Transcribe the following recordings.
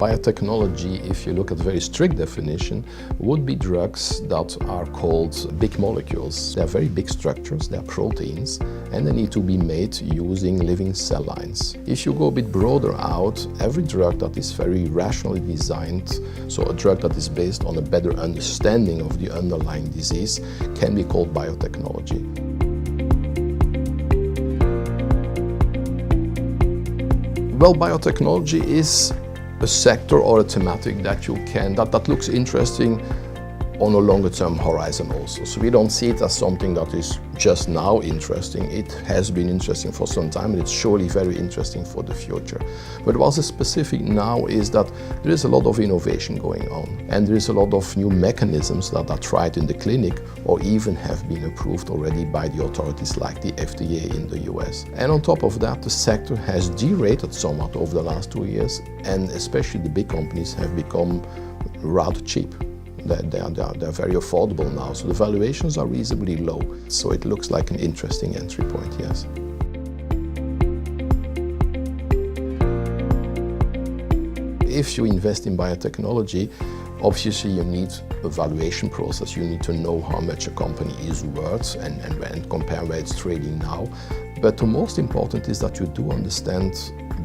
Biotechnology, if you look at the very strict definition, would be drugs that are called big molecules. They are very big structures, they are proteins, and they need to be made using living cell lines. If you go a bit broader out, every drug that is very rationally designed, so a drug that is based on a better understanding of the underlying disease, can be called biotechnology. Well, biotechnology is a sector or a thematic that looks interesting on a longer term horizon also. So we don't see it as something that is just now interesting. It has been interesting for some time and it's surely very interesting for the future. But what's specific now is that there is a lot of innovation going on and there is a lot of new mechanisms that are tried in the clinic or even have been approved already by the authorities like the FDA in the US. And on top of that, the sector has derated somewhat over the last 2 years, and especially the big companies have become rather cheap. They're very affordable now, so the valuations are reasonably low. So it looks like an interesting entry point, yes. If you invest in biotechnology, obviously you need a valuation process. You need to know how much a company is worth and compare where it's trading now. But the most important is that you do understand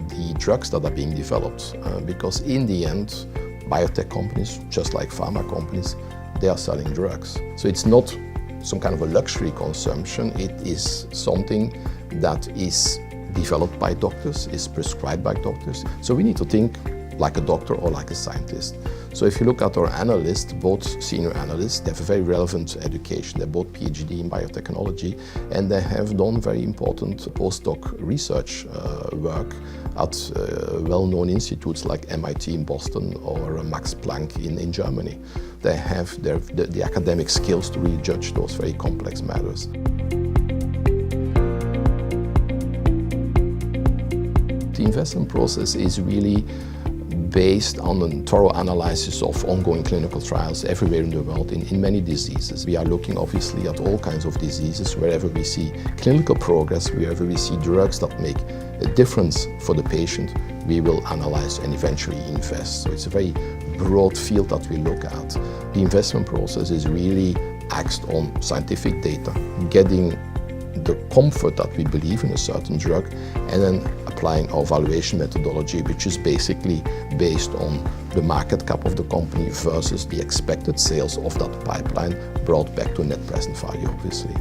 the drugs that are being developed, because in the end, biotech companies, just like pharma companies, they are selling drugs. So it's not some kind of a luxury consumption, it is something that is developed by doctors, is prescribed by doctors. So we need to think like a doctor or like a scientist. So if you look at our analysts, both senior analysts, they have a very relevant education. They're both PhD in biotechnology and they have done very important postdoc research work at well-known institutes like MIT in Boston or Max Planck in Germany. They have the academic skills to really judge those very complex matters. The investment process is really based on a thorough analysis of ongoing clinical trials everywhere in the world in many diseases. We are looking obviously at all kinds of diseases. Wherever we see clinical progress, wherever we see drugs that make a difference for the patient, we will analyze and eventually invest. So it's a very broad field that we look at. The investment process is really axed on scientific data, getting the comfort that we believe in a certain drug, and then applying our valuation methodology, which is basically based on the market cap of the company versus the expected sales of that pipeline brought back to net present value, obviously.